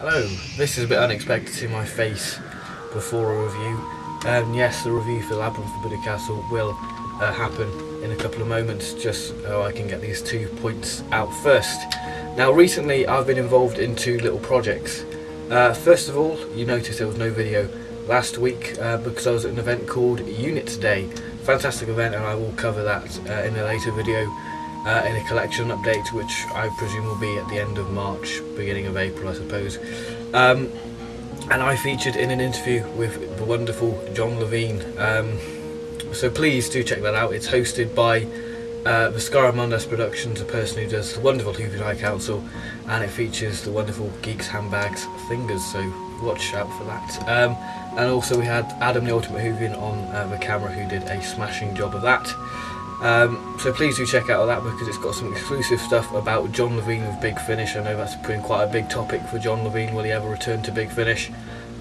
Hello, this is a bit unexpected to my face before a review. Yes, the review for Labyrinth of Buda Castle will happen in a couple of moments, just so I can get these 2 points out first. Now, recently I've been involved in 2 little projects. First of all, you noticed there was no video last week because I was at an event called Units Day. Fantastic event, and I will cover that in a later video. In a collection update, which I presume will be at the end of March, beginning of April, I suppose. And I featured in an interview with the wonderful John Levine. So please do check that out. It's hosted by Viscaramundas Productions, a person who does the wonderful Hoover High Council, and it features the wonderful Geeks Handbags Fingers, so watch out for that. And also we had Adam the Ultimate Hoovian on the camera, who did a smashing job of that. So please do check out that, because it's got some exclusive stuff about John Levine with Big Finish. I know that's been quite a big topic for John Levine. Will he ever return to Big Finish?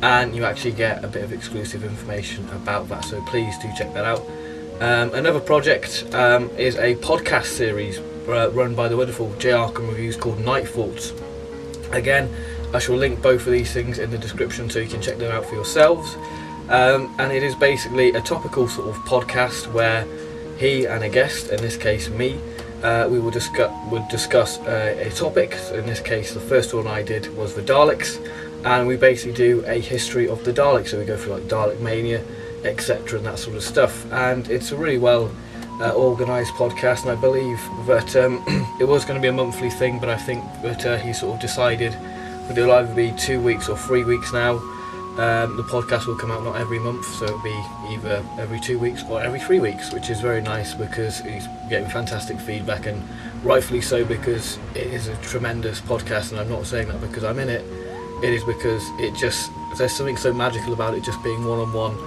And you actually get a bit of exclusive information about that, so please do check that out. Another project is a podcast series run by the wonderful J. Arkham Reviews called Night Thoughts. Again, I shall link both of these things in the description so you can check them out for yourselves. And it is basically a topical sort of podcast where he and a guest, in this case me, we would discuss a topic. So in this case, the first one I did was the Daleks, and we basically do a history of the Daleks. So we go through like Dalek Mania, etc., and that sort of stuff. And it's a really well organised podcast, and I believe that it was going to be a monthly thing, but I think that he sort of decided that it'll either be 2 weeks or 3 weeks now. The podcast will come out not every month, so it'll be either every 2 weeks or every 3 weeks, which is very nice because he's getting fantastic feedback, and rightfully so, because it is a tremendous podcast. And I'm not saying that because I'm in it, it is because there's something so magical about it just being one-on-one.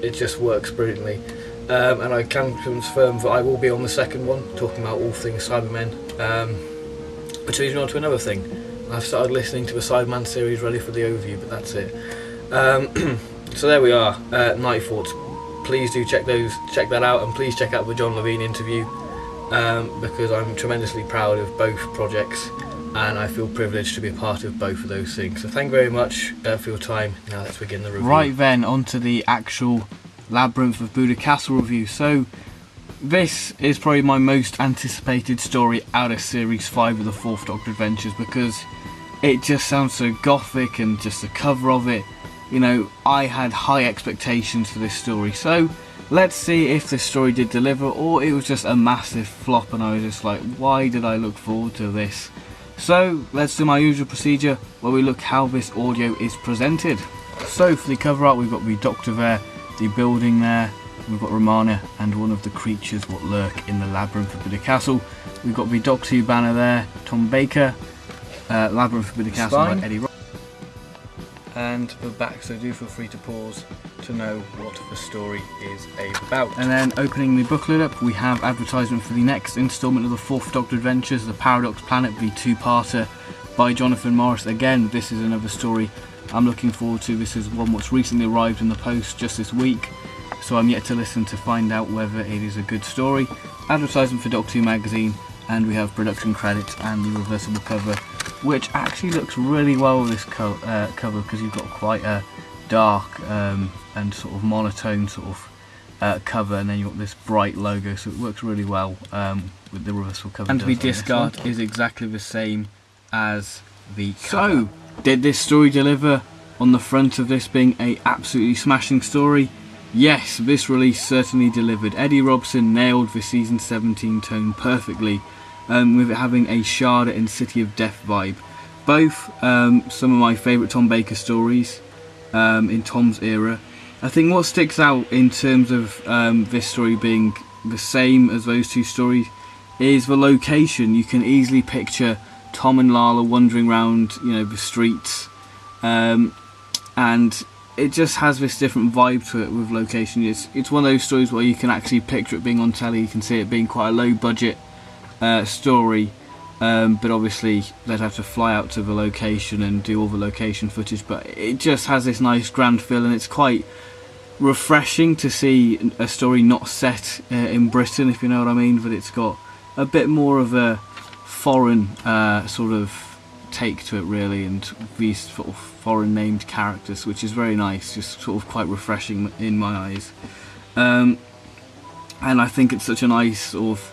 It just works brilliantly, and I can confirm that I will be on the second one talking about all things Cybermen, which leads me on to another thing. I've started listening to the Sideman series ready for the overview, but that's it. So there we are, Night Thoughts. Please do check that out, and please check out the John Levine interview, because I'm tremendously proud of both projects, and I feel privileged to be a part of both of those things. So thank you very much for your time. Now let's begin the review. Right then, on to the actual Labyrinth of Buda Castle review. So this is probably my most anticipated story out of Series 5 of the Fourth Doctor Adventures, because it just sounds so gothic, and just the cover of it, you know, I had high expectations for this story. So let's see if this story did deliver, or it was just a massive flop and I was just like, why did I look forward to this? So let's do my usual procedure where we look how this audio is presented. So for the cover art, we've got the Doctor there, the building there, we've got Romana and one of the creatures what lurk in the Labyrinth of Buda Castle. We've got the Doctor Who banner there, Tom Baker, Labyrinth of Buda Castle by Eddie Robertson, and the back, so do feel free to pause to know what the story is about. And then opening the booklet up, we have advertisement for the next instalment of the Fourth Doctor Adventures, The Paradox Planet, the 2-parter by Jonathan Morris. Again, this is another story I'm looking forward to. This is one what's recently arrived in the post just this week, so I'm yet to listen to find out whether it is a good story. Advertisement for Doctor Who magazine, and we have production credits and the reversible cover, which actually looks really well with this cover, because you've got quite a dark and sort of monotone sort of cover, and then you've got this bright logo, so it works really well with the reversible cover. And the disc art is exactly the same as the cover. So, did this story deliver on the front of this being a absolutely smashing story? Yes, this release certainly delivered. Eddie Robson nailed the season 17 tone perfectly, with it having a Sharda and City of Death vibe. Both some of my favourite Tom Baker stories in Tom's era. I think what sticks out in terms of this story being the same as those 2 stories is the location. You can easily picture Tom and Lala wandering around, you know, the streets, and it just has this different vibe to it with location. It's one of those stories where you can actually picture it being on telly. You can see it being quite a low budget story, but obviously they'd have to fly out to the location and do all the location footage, but it just has this nice grand feel, and it's quite refreshing to see a story not set in Britain, if you know what I mean, but it's got a bit more of a foreign sort of take to it really, and these sort of foreign named characters, which is very nice, just sort of quite refreshing in my eyes. And I think it's such a nice sort of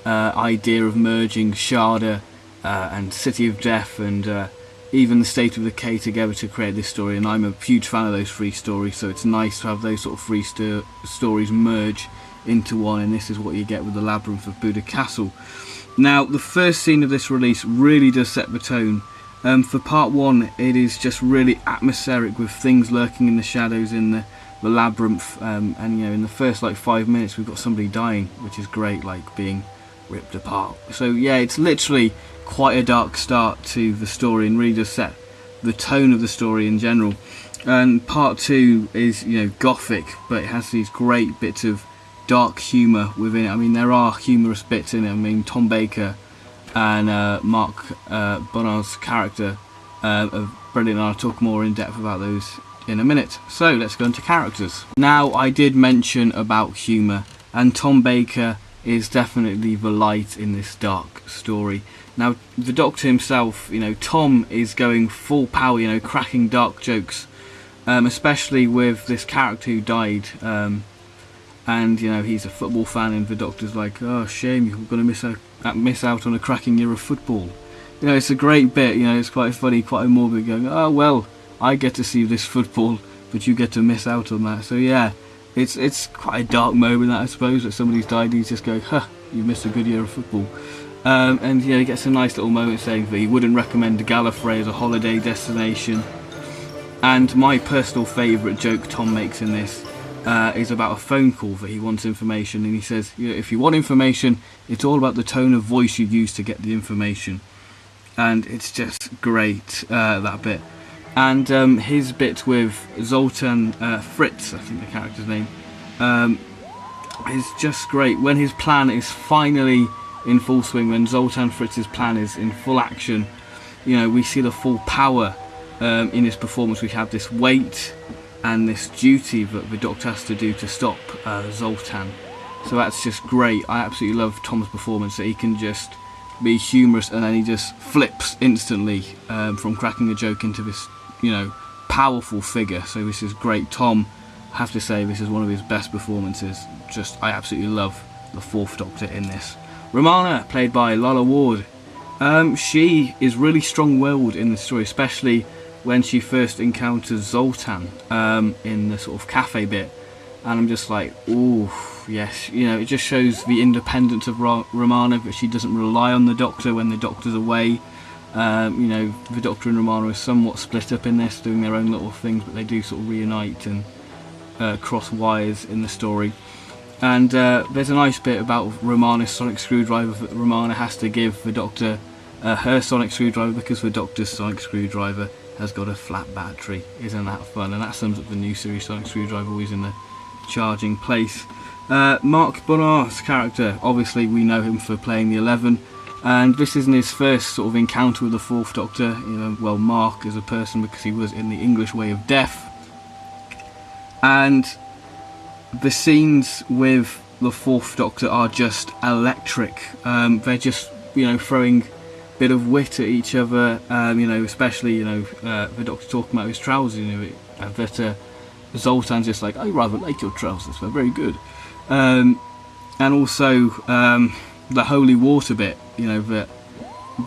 idea of merging Sharda and City of Death and even the State of Decay together to create this story, and I'm a huge fan of those three stories, so it's nice to have those sort of three stories merge into one, and this is what you get with the Labyrinth of Buda Castle. Now, the first scene of this release really does set the tone. For part one, it is just really atmospheric with things lurking in the shadows in the labyrinth, and you know, in the first like 5 minutes we've got somebody dying, which is great, like being ripped apart. So yeah, it's literally quite a dark start to the story and really does set the tone of the story in general. And part two is, you know, gothic, but it has these great bits of dark humour within it. I mean, there are humorous bits in it. I mean, Tom Baker and Mark Bonar's character are brilliant, and I'll talk more in depth about those in a minute. So let's go into characters. Now, I did mention about humour, and Tom Baker is definitely the light in this dark story. Now, the Doctor himself, you know, Tom is going full power, you know, cracking dark jokes, especially with this character who died. And you know, he's a football fan, and the Doctor's like, "Oh, shame, you're going to miss out on a cracking year of football." You know, it's a great bit. You know, it's quite funny, quite morbid. Going, "Oh well, I get to see this football, but you get to miss out on that." So yeah, it's quite a dark moment, that I suppose, that somebody's died and he's just going, "Huh, you missed a good year of football." And you know, he gets a nice little moment saying that he wouldn't recommend Gallifrey as a holiday destination. And my personal favourite joke Tom makes in this is about a phone call that he wants information, and he says, you know, if you want information, it's all about the tone of voice you use to get the information. And it's just great, that bit. And his bit with Zoltan Fritz, I think the character's name, is just great. When his plan is finally in full swing, when Zoltan Fritz's plan is in full action, you know, we see the full power in his performance. We have this weight and this duty that the Doctor has to do to stop Zoltan. So that's just great. I absolutely love Tom's performance, that he can just be humorous and then he just flips instantly from cracking a joke into this, you know, powerful figure. So this is great. Tom, I have to say, this is one of his best performances. Just, I absolutely love the Fourth Doctor in this. Romana, played by Lalla Ward. She is really strong-willed in the story, especially when she first encounters Zoltan in the sort of cafe bit, and I'm just like, ooh, yes, you know, it just shows the independence of Romana, that she doesn't rely on the Doctor when the Doctor's away. You know, the Doctor and Romana are somewhat split up in this, doing their own little things, but they do sort of reunite and cross wires in the story. And there's a nice bit about Romana's sonic screwdriver, that Romana has to give the Doctor her sonic screwdriver because the Doctor's sonic screwdriver has got a flat battery. Isn't that fun? And that sums up the new series sonic screwdriver, always in the charging place. Mark Bonar's character, obviously we know him for playing the 11, and this isn't his first sort of encounter with the Fourth Doctor. You know, well, Mark as a person, because he was in the English Way of Death. And the scenes with the Fourth Doctor are just electric. They're just, you know, throwing bit of wit at each other, you know, especially, you know, the Doctor talking about his trousers, you know, that Zoltan's just like, I rather like your trousers, they're very good. And also the holy water bit, you know, that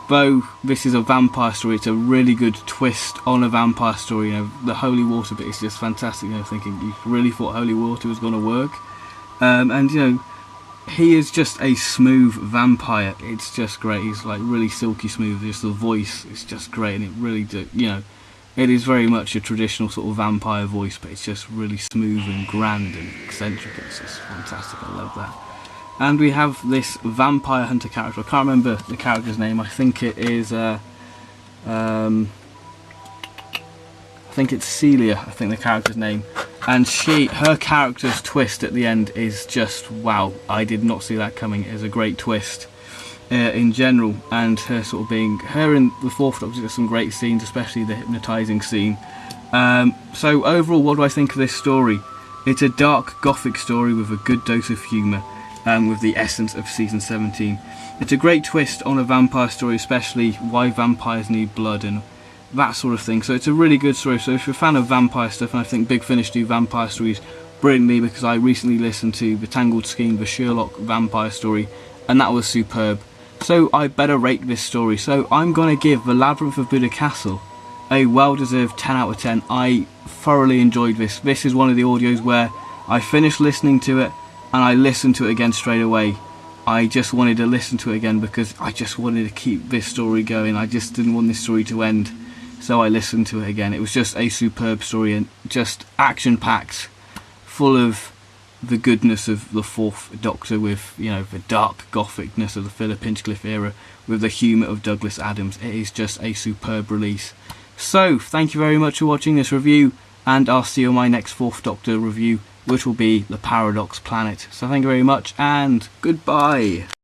though this is a vampire story, it's a really good twist on a vampire story. You know, the holy water bit is just fantastic, you know, thinking you really thought holy water was going to work. And, you know, he is just a smooth vampire. It's just great. He's like really silky smooth. Just the voice is just great, and it really you know, it is very much a traditional sort of vampire voice, but it's just really smooth and grand and eccentric. It's just fantastic. I love that. And we have this vampire hunter character. I can't remember the character's name. I think it is I think it's Celia, I think the character's name. And her character's twist at the end is just wow. I did not see that coming. It is a great twist in general, and her sort of being her in the Fourth Doctor, there's some great scenes, especially the hypnotising scene. So overall, what do I think of this story? It's a dark gothic story with a good dose of humour. with the essence of season 17. It's a great twist on a vampire story, especially why vampires need blood and that sort of thing. So it's a really good story. So if you're a fan of vampire stuff, and I think Big Finish do vampire stories brilliantly, because I recently listened to The Tangled Scheme, the Sherlock vampire story, and that was superb. So I better rate this story. So I'm going to give The Labyrinth of Buda Castle a well-deserved 10 out of 10. I thoroughly enjoyed this. This is one of the audios where I finished listening to it and I listened to it again straight away. I just wanted to listen to it again because I just wanted to keep this story going. I just didn't want this story to end, so I listened to it again. It was just a superb story and just action-packed, full of the goodness of the Fourth Doctor, with, you know, the dark gothicness of the Philip Hinchcliffe era, with the humour of Douglas Adams. It is just a superb release. So, thank you very much for watching this review, and I'll see you on my next Fourth Doctor review, which will be The Paradox Planet. So thank you very much, and goodbye.